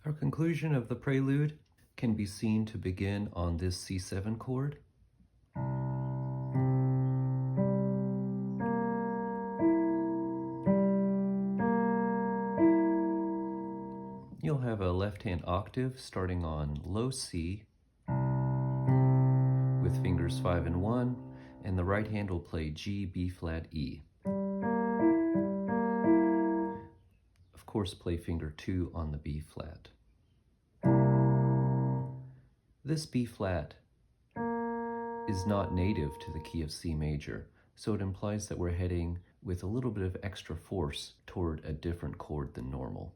Our conclusion of the prelude can be seen to begin on this C7 chord. You'll have a left-hand octave starting on low C with fingers 5 and 1, and the right hand will play G, B flat, E. Of course, play finger 2 on the B flat. This B flat is not native to the key of C major, so it implies that we're heading with a little bit of extra force toward a different chord than normal.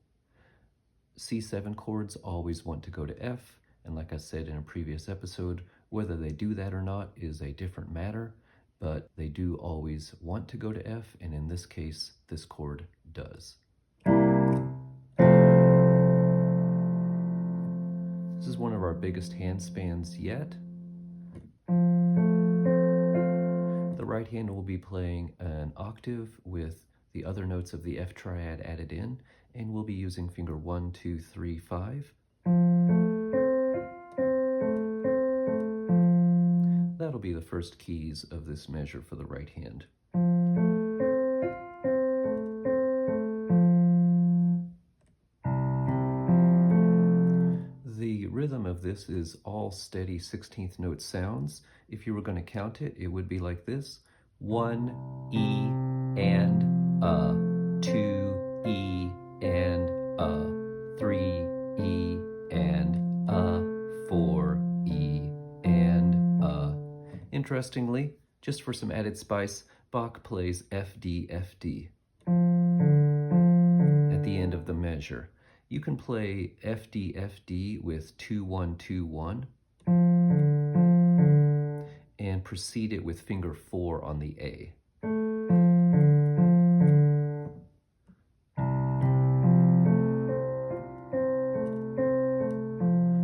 C7 chords always want to go to F, and like I said in a previous episode, whether they do that or not is a different matter, but they do always want to go to F, and in this case, this chord does. This is one of our biggest hand spans yet. The right hand will be playing an octave with the other notes of the F triad added in, and we'll be using finger 1, 2, 3, 5. That'll be the first keys of this measure for the right hand. The rhythm of this is all steady 16th note sounds. If you were going to count it, it would be like this: 1 E and A, 2 E and A, 3 E and A, 4 E and A. Interestingly, just for some added spice, Bach plays F D F D at the end of the measure. You can play F D F D with 2 1 2 1 and precede it with finger 4 on the A.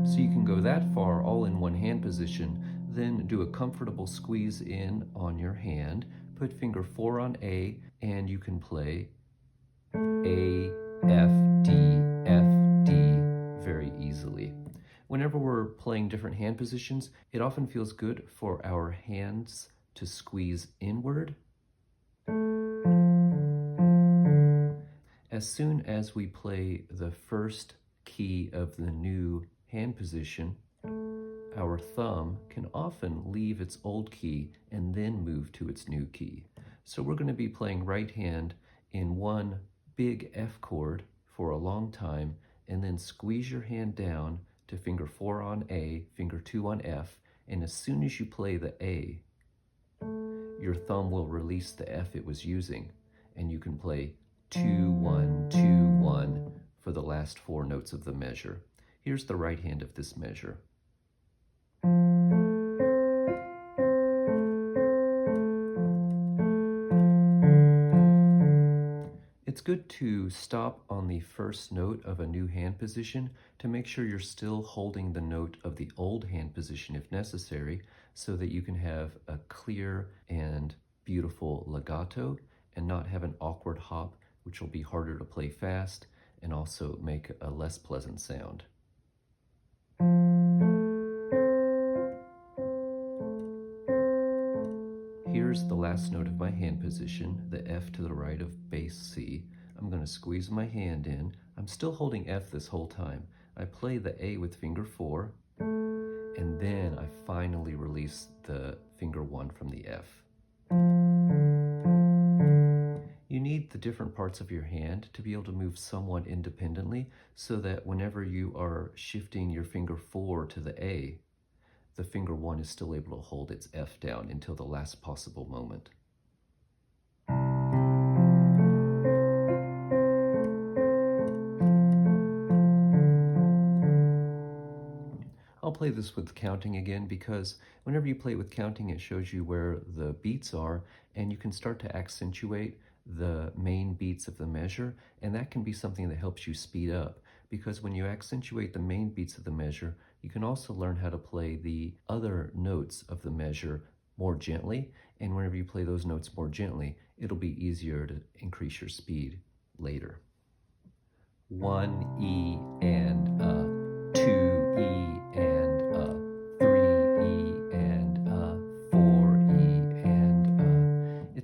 So you can go that far all in one hand position, then do a comfortable squeeze in on your hand, put finger 4 on A, and you can play A, F, D, F, D very easily. Whenever we're playing different hand positions, it often feels good for our hands to squeeze inward. As soon as we play the first key of the new hand position, our thumb can often leave its old key and then move to its new key. So we're going to be playing right hand in one big F chord for a long time, and then squeeze your hand down to finger 4 on A, finger 2 on F, and as soon as you play the A, your thumb will release the F it was using, and you can play 2 1 2 1 for the last 4 notes of the measure. Here's the right hand of this measure. It's good to stop on the first note of a new hand position to make sure you're still holding the note of the old hand position if necessary, so that you can have a clear and beautiful legato and not have an awkward hop, which will be harder to play fast and also make a less pleasant sound. Here's the last note of my hand position, the F to the right of bass C. I'm going to squeeze my hand in. I'm still holding F this whole time. I play the A with finger 4, and then I finally release the finger 1 from the F. You need the different parts of your hand to be able to move somewhat independently, so that whenever you are shifting your finger 4 to the A, the finger 1 is still able to hold its F down until the last possible moment. I'll play this with counting again, because whenever you play it with counting, it shows you where the beats are, and you can start to accentuate the main beats of the measure, and that can be something that helps you speed up, because when you accentuate the main beats of the measure, you can also learn how to play the other notes of the measure more gently, and whenever you play those notes more gently, it'll be easier to increase your speed later. 1 E and A.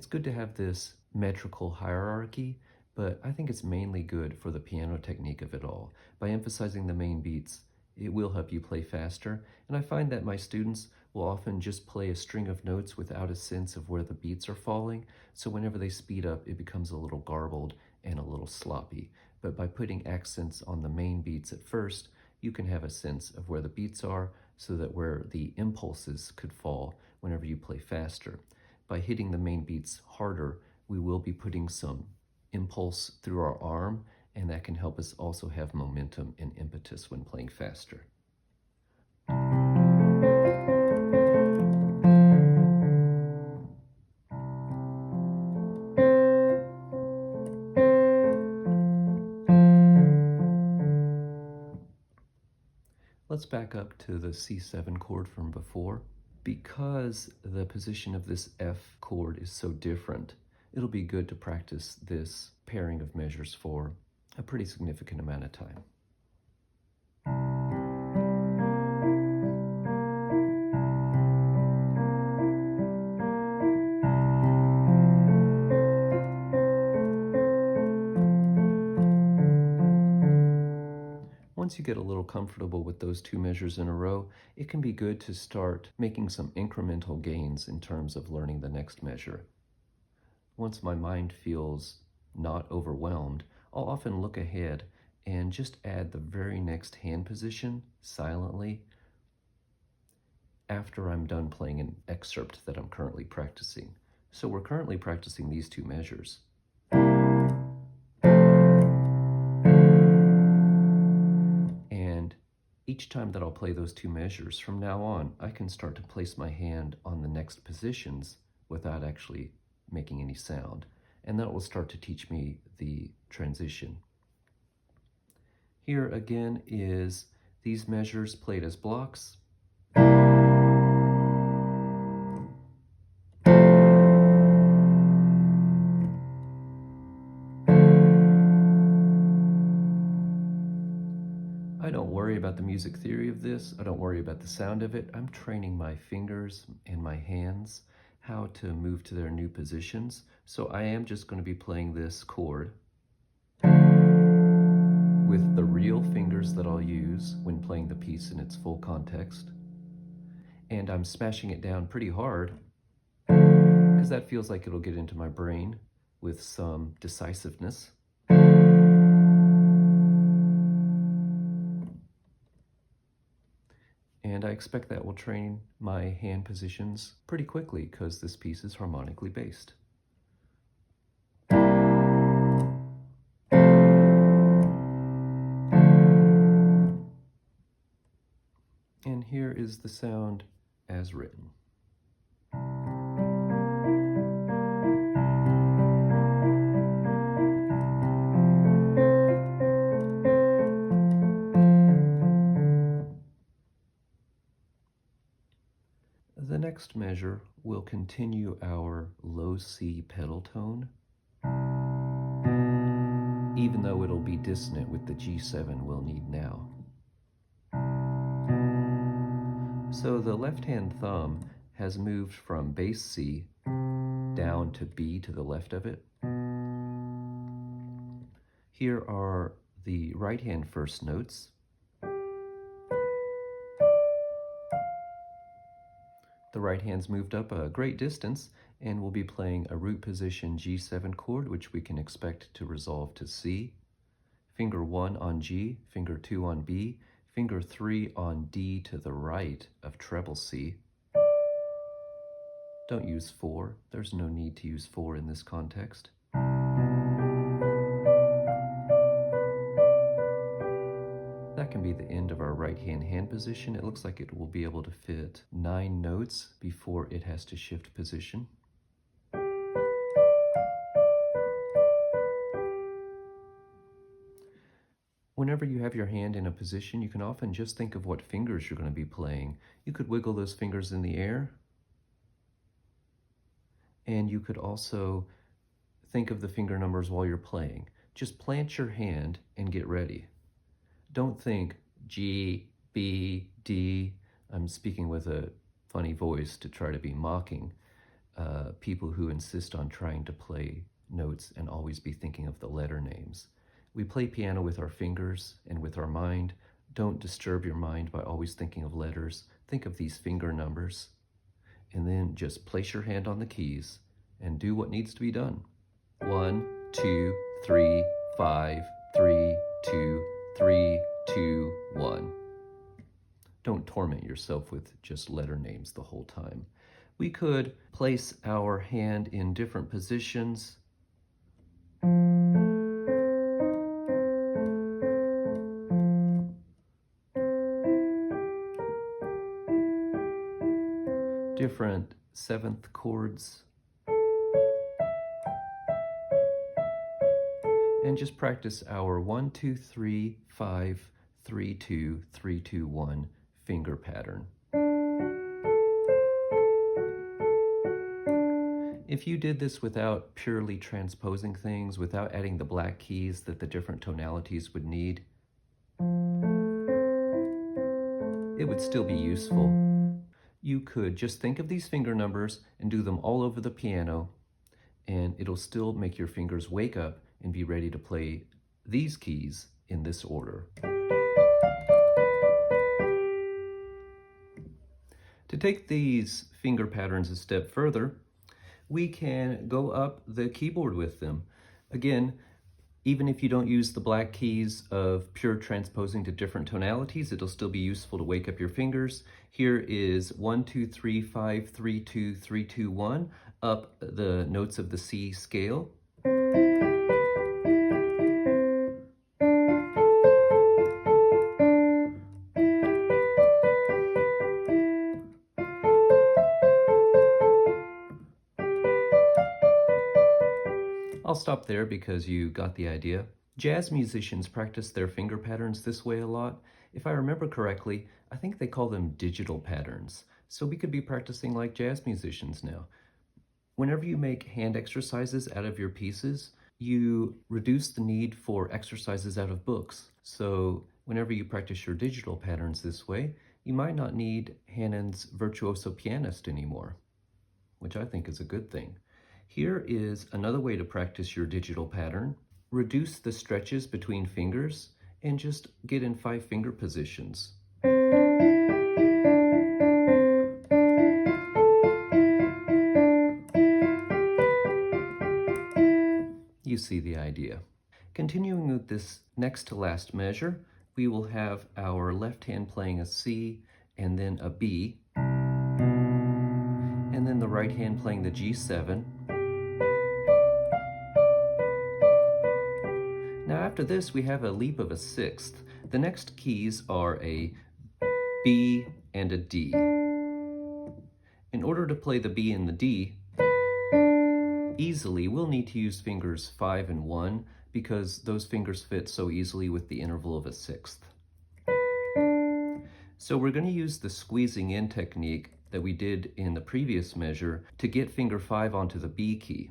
It's good to have this metrical hierarchy, but I think it's mainly good for the piano technique of it all. By emphasizing the main beats, it will help you play faster, and I find that my students will often just play a string of notes without a sense of where the beats are falling, so whenever they speed up, it becomes a little garbled and a little sloppy. But by putting accents on the main beats at first, you can have a sense of where the beats are so that where the impulses could fall whenever you play faster. By hitting the main beats harder, we will be putting some impulse through our arm, and that can help us also have momentum and impetus when playing faster. Let's back up to the C7 chord from before. Because the position of this F chord is so different, it'll be good to practice this pairing of measures for a pretty significant amount of time. Once you get a little comfortable with those two measures in a row, it can be good to start making some incremental gains in terms of learning the next measure. Once my mind feels not overwhelmed, I'll often look ahead and just add the very next hand position silently after I'm done playing an excerpt that I'm currently practicing. So we're currently practicing these two measures. Each time that I'll play those two measures, from now on, I can start to place my hand on the next positions without actually making any sound. And that will start to teach me the transition. Here again is these measures played as blocks. I don't worry about the music theory of this. I don't worry about the sound of it. I'm training my fingers and my hands how to move to their new positions. So I am just going to be playing this chord with the real fingers that I'll use when playing the piece in its full context. And I'm smashing it down pretty hard because that feels like it'll get into my brain with some decisiveness. And I expect that will train my hand positions pretty quickly because this piece is harmonically based. And here is the sound as written. The next measure will continue our low C pedal tone, even though it'll be dissonant with the G7 we'll need now. So the left-hand thumb has moved from bass C down to B to the left of it. Here are the right-hand first notes. The right hand's moved up a great distance, and we'll be playing a root position G7 chord, which we can expect to resolve to C. Finger 1 on G, finger 2 on B, finger 3 on D to the right of treble C. Don't use 4. There's no need to use 4 in this context. That can be the end of our right hand position. It looks like it will be able to fit 9 notes before it has to shift position. Whenever you have your hand in a position, you can often just think of what fingers you're going to be playing. You could wiggle those fingers in the air, and you could also think of the finger numbers while you're playing. Just plant your hand and get ready. Don't think G, B, D. I'm speaking with a funny voice to try to be mocking. people who insist on trying to play notes and always be thinking of the letter names. We play piano with our fingers and with our mind. Don't disturb your mind by always thinking of letters. Think of these finger numbers, and then just place your hand on the keys and do what needs to be done. 1, 2, 3, 5, 3, 2, 3, 2, 1. Don't torment yourself with just letter names the whole time. We could place our hand in different positions. Different seventh chords. And just practice our 1, 2, 3, 5, 3, 2, 3, 2, 1 finger pattern. If you did this without purely transposing things, without adding the black keys that the different tonalities would need, it would still be useful. You could just think of these finger numbers and do them all over the piano, and it'll still make your fingers wake up and be ready to play these keys in this order. To take these finger patterns a step further, we can go up the keyboard with them. Again, even if you don't use the black keys of pure transposing to different tonalities, it'll still be useful to wake up your fingers. Here is 1, 2, 3, 5, 3, 2, 3, 2, 1, up the notes of the C scale. I'll stop there because you got the idea. Jazz musicians practice their finger patterns this way a lot. If I remember correctly, I think they call them digital patterns. So we could be practicing like jazz musicians now. Whenever you make hand exercises out of your pieces, you reduce the need for exercises out of books. So whenever you practice your digital patterns this way, you might not need Hanon's virtuoso pianist anymore, which I think is a good thing. Here is another way to practice your digital pattern. Reduce the stretches between fingers and just get in 5 finger positions. You see the idea. Continuing with this next to last measure, we will have our left hand playing a C and then a B, and then the right hand playing the G7. Now after this, we have a leap of a sixth. The next keys are a B and a D. In order to play the B and the D easily, we'll need to use fingers 5 and 1 because those fingers fit so easily with the interval of a sixth. So we're going to use the squeezing in technique that we did in the previous measure to get finger 5 onto the B key.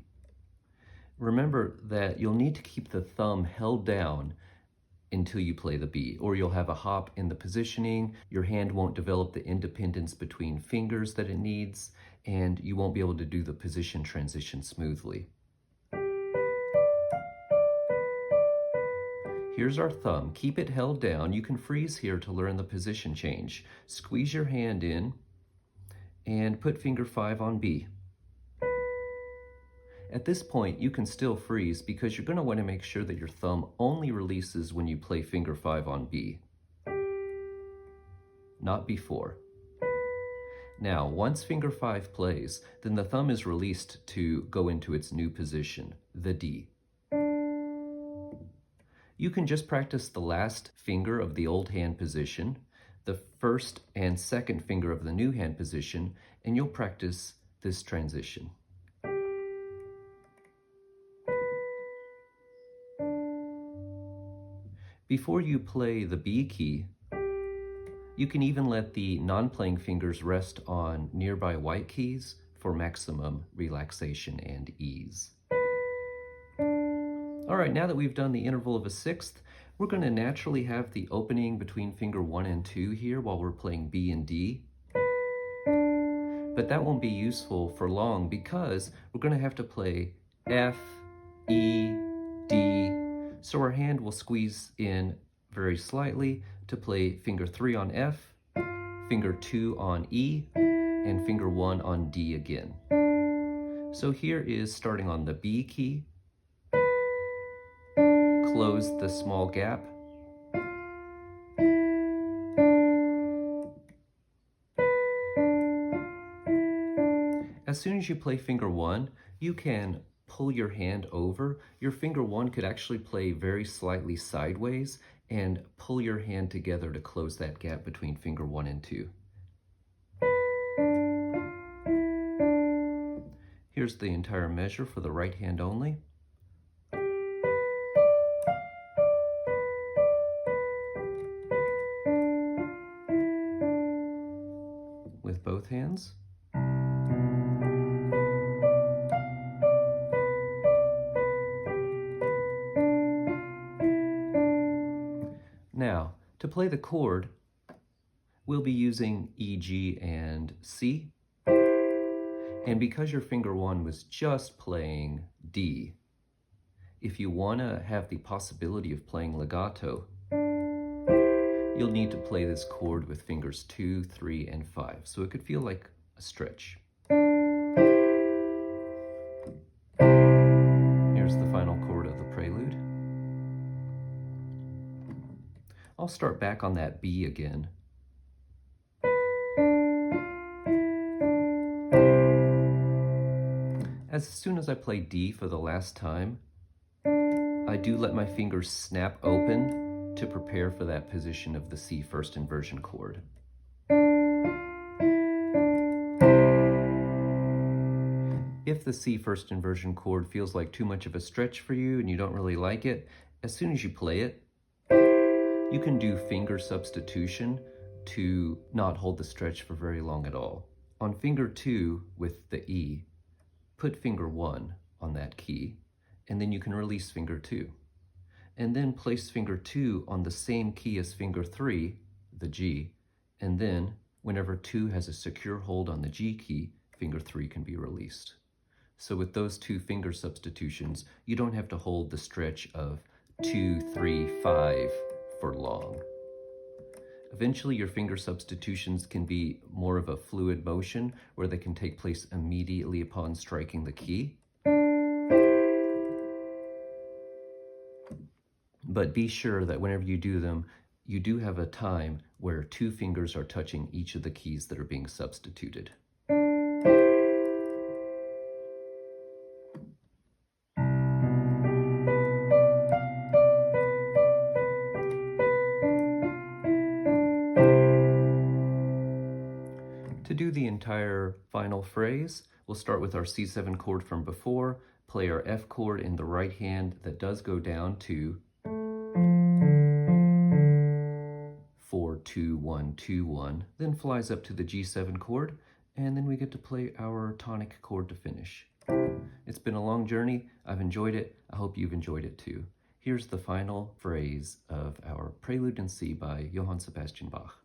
Remember that you'll need to keep the thumb held down until you play the B, or you'll have a hop in the positioning, your hand won't develop the independence between fingers that it needs, and you won't be able to do the position transition smoothly. Here's our thumb. Keep it held down. You can freeze here to learn the position change. Squeeze your hand in and put finger 5 on B. At this point, you can still freeze because you're going to want to make sure that your thumb only releases when you play finger 5 on B, not before. Now, once finger 5 plays, then the thumb is released to go into its new position, the D. You can just practice the last finger of the old hand position, the first and second finger of the new hand position, and you'll practice this transition. Before you play the B key, you can even let the non-playing fingers rest on nearby white keys for maximum relaxation and ease. All right, now that we've done the interval of a sixth, we're going to naturally have the opening between finger 1 and 2 here while we're playing B and D. But that won't be useful for long because we're going to have to play F, E, D. So our hand will squeeze in very slightly to play finger 3 on F, finger 2 on E, and finger 1 on D again. So here is starting on the B key, close the small gap, as soon as you play finger 1, you can pull your hand over. Your finger 1 could actually play very slightly sideways and pull your hand together to close that gap between finger 1 and 2. Here's the entire measure for the right hand only. With both hands. Now, to play the chord, we'll be using E, G, and C. And because your finger 1 was just playing D, if you want to have the possibility of playing legato, you'll need to play this chord with fingers 2, 3, and 5. So it could feel like a stretch. Here's the final chord of the prelude. I'll start back on that B again. As soon as I play D for the last time, I do let my fingers snap open to prepare for that position of the C first inversion chord. If the C first inversion chord feels like too much of a stretch for you and you don't really like it, as soon as you play it, you can do finger substitution to not hold the stretch for very long at all. On finger 2 with the E, put finger 1 on that key, and then you can release finger 2. And then place finger 2 on the same key as finger 3, the G, and then whenever 2 has a secure hold on the G key, finger 3 can be released. So with those two finger substitutions, you don't have to hold the stretch of 2, 3, 5 for long. Eventually, your finger substitutions can be more of a fluid motion where they can take place immediately upon striking the key. But be sure that whenever you do them, you do have a time where 2 fingers are touching each of the keys that are being substituted. To do the entire final phrase, we'll start with our C7 chord from before, play our F chord in the right hand that does go down to 4, 2, 1, 2, 1, then flies up to the G7 chord, and then we get to play our tonic chord to finish. It's been a long journey. I've enjoyed it. I hope you've enjoyed it too. Here's the final phrase of our Prelude in C by Johann Sebastian Bach.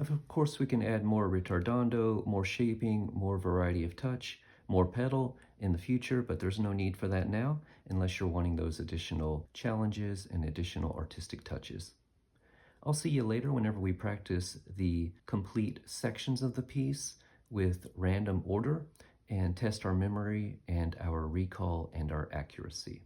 Of course, we can add more ritardando, more shaping, more variety of touch, more pedal in the future, but there's no need for that now unless you're wanting those additional challenges and additional artistic touches. I'll see you later whenever we practice the complete sections of the piece with random order and test our memory and our recall and our accuracy.